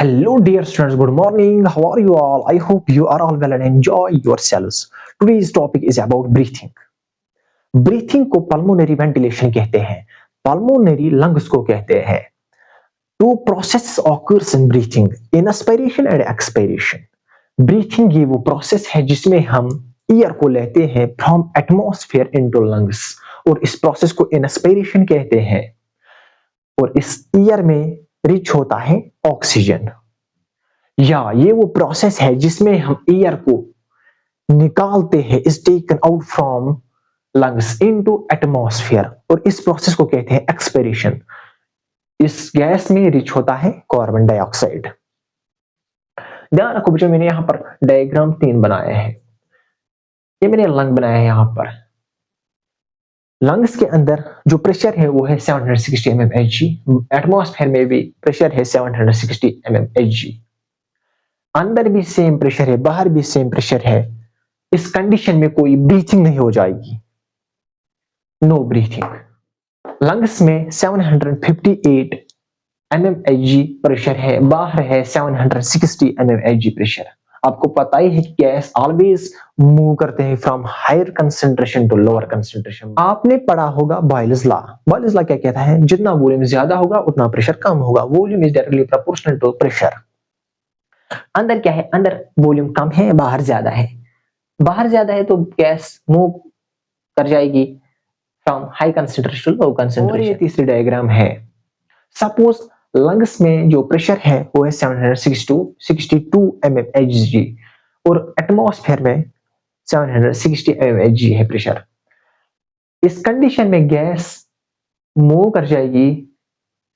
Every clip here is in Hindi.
Hello, dear students. Good morning. How are you all? I hope you are all well and enjoy yourselves. Today's topic is about breathing. Breathing को pulmonary ventilation कहते हैं. Pulmonary lungs को कहते हैं. Two processes occurs in breathing: inspiration and expiration. Breathing ये वो process है जिसमें हम एयर को लेते हैं from atmosphere into lungs और इस process को inspiration कहते हैं और इस एयर में रिच होता है ऑक्सीजन। या ये वो प्रोसेस है जिसमें हम एयर को निकालते हैं, is taken out from lungs into atmosphere और इस प्रोसेस को कहते हैं एक्सपिरेशन। इस गैस में रिच होता है कार्बन डाइऑक्साइड। ध्यान रखो बच्चों, मैंने यहां पर डायग्राम 3 बनाए हैं। ये मैंने लंग बनाया है। यहां पर लंग्स के अंदर जो प्रेशर है वो है 760 mmHg। एटमॉस्फेयर में भी प्रेशर है 760 mmHg। अंदर भी सेम प्रेशर है, बाहर भी सेम प्रेशर है। इस कंडीशन में कोई ब्रीथिंग नहीं हो जाएगी, नो ब्रीथिंग। लंग्स में 758 mmHg प्रेशर है, बाहर है 760 mmHg प्रेशर। आपको पता ही है कि गैस ऑलवेज मूव करते हैं from higher concentration to lower concentration. आपने पढ़ा होगा बॉयल्स लॉ। बॉयल्स लॉ क्या कहता है? जितना वॉल्यूम ज्यादा होगा उतना प्रेशर कम होगा। Volume is directly proportional to pressure. अंदर क्या है? अंदर वॉल्यूम कम है, बाहर ज्यादा है। बाहर ज्यादा है तो गैस मूव कर जाएगी from high concentration to low concentration. और ये तीसरी डायग्राम है। सपोज लंग्स में जो प्रेशर है वो है 762 mmHg और एटमॉस्फेयर में 760 mmHg है प्रेशर। इस कंडीशन में गैस मूव कर जाएगी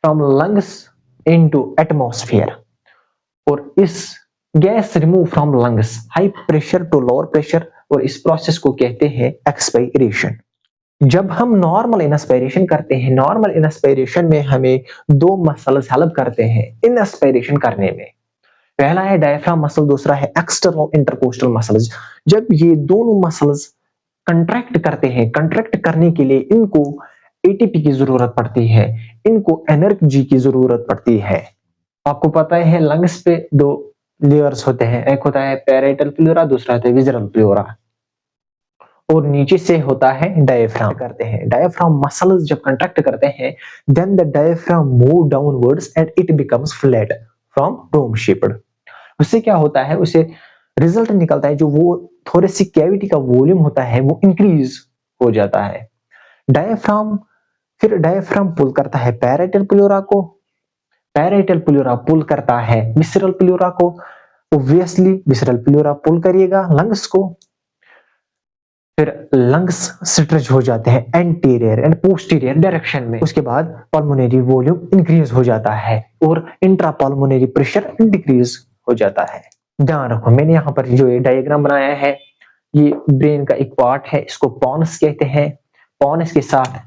फ्रॉम लंग्स इनटू एटमॉस्फेयर और इस gas remove from lungs high pressure to lower pressure और इस प्रोसेस को कहते हैं एक्सपायरेशन। जब हम नॉर्मल इंस्पायरेशन करते हैं, नॉर्मल इंस्पायरेशन में हमें 2 मसल्स हेल्प करते हैं इंस्पायरेशन करने में। पहला है डायफ्राम मसल, दूसरा है एक्सटर्नल इंटरकोस्टल मसल्स। जब ये दोनों मसल्स कंट्रैक्ट करते हैं, कंट्रैक्ट करने के लिए इनको एटीपी की जरूरत पड़ती है, इनको एनर्जी की जरूरत पड़ती है। आपको पता है लंग्स पे 2 लेयर्स होते हैं, एक होता है पैराइटल प्लूरा, दूसरा होता है विसरल प्लूरा और नीचे से होता है डायफ्राम। करते हैं डायफ्राम मसल्स जब कंट्रैक्ट करते हैं then the diaphragm move downwards and it becomes flat from dome shaped. उससे क्या होता है? उससे रिजल्ट निकलता है जो वो थोरेसिक कैविटी का वॉल्यूम होता है वो इंक्रीज हो जाता है। फिर डायफ्राम पुल करता है पैराइटल प्लूरा को, पैराइटल प्लूरा पुल करता है विसरल प्लूरा को। ऑब्वियसली विसरल प्लूरा पुल करिएगा लंग्स को, फिर लंग्स स्ट्रेच हो जाते हैं एंटीरियर एंड पोस्टीरियर डायरेक्शन में। उसके बाद पल्मोनरी वॉल्यूम इंक्रीज हो जाता है और इंट्रा पल्मोनरी प्रेशर डिक्रीज हो जाता है। ध्यान रखो, मैंने यहाँ पर जो ये डायग्राम बनाया है ये ब्रेन का एक पार्ट है, इसको पॉन्स कहते हैं। पॉन्स के साथ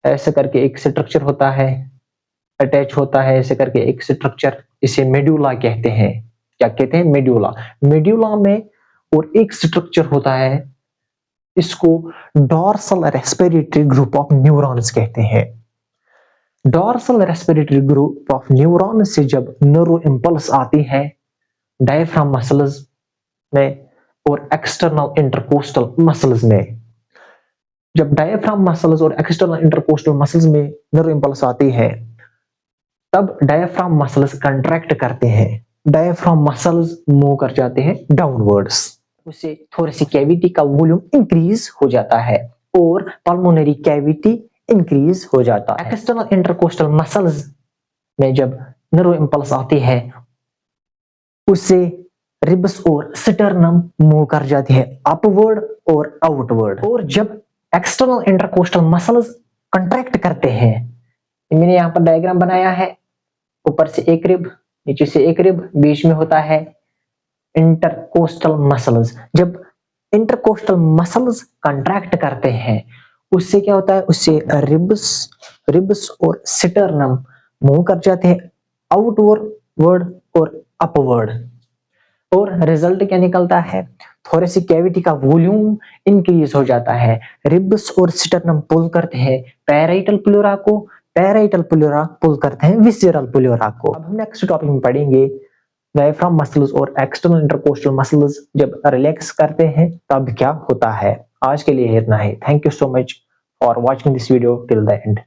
ऐसे करके एक स्ट्रक्चर होता है, अटैच होता है ऐसे करके एक स्ट्रक्चर, इसे मेड्यूला कहते हैं। क्या कहते हैं? मेड्यूला। मेड्यूला में और एक स्ट्रक्चर होता है, इसको dorsal respiratory group of neurons कहते हैं। Dorsal respiratory group of neuron से जब न्यूरो इंपल्स आती है डायफ्राम मसल्स में और एक्सटर्नल इंटरकोस्टल मसल्स में, जब डायफ्राम मसल्स और एक्सटर्नल इंटरकोस्टल मसल्स में न्यूरो इंपल्स आती है तब डायफ्राम मसल्स कंट्रैक्ट करते हैं, डायफ्राम मसल्स मूव कर जाते हैं डाउनवर्ड्स। उससे थोरेसिक कैविटी का वॉल्यूम इंक्रीज हो जाता है और पल्मोनरी कैविटी इंक्रीज हो जाता है। एक्सटर्नल इंटरकोस्टल मसल्स में जब न्यूरो इंपल्स आती है उससे रिब्स और स्टर्नम मूव कर जाती है अपवर्ड और आउटवर्ड। और जब एक्सटर्नल इंटरकोस्टल मसल्स कंट्रैक्ट करते हैं, मैंने यहाँ पर डायग्राम बनाया है, ऊपर से एक रिब, नीचे से एक रिब, बीच में होता है इंटरकोस्टल मसल्स। जब इंटरकोस्टल मसल्स कंट्रैक्ट करते हैं उससे क्या होता है? उससे रिब्स और स्टर्नम मूव कर जाते हैं आउटवर्ड और अपवर्ड और रिजल्ट क्या निकलता है? थोरेसिक कैविटी का वॉल्यूम इंक्रीज हो जाता है। रिब्स और स्टर्नम पुल करते हैं पैराइटल प्लूरा को, पैराइटल प्लेरा पुल करते हैं विसरल प्लेरा को। अब हम नेक्स्ट टॉपिक में पढ़ेंगे डायफ्राम मसल्स और एक्सटर्नल इंटरकोस्टल मसल्स जब रिलैक्स करते हैं तब क्या होता है। आज के लिए इतना ही। Thank you so much for watching this video till the and.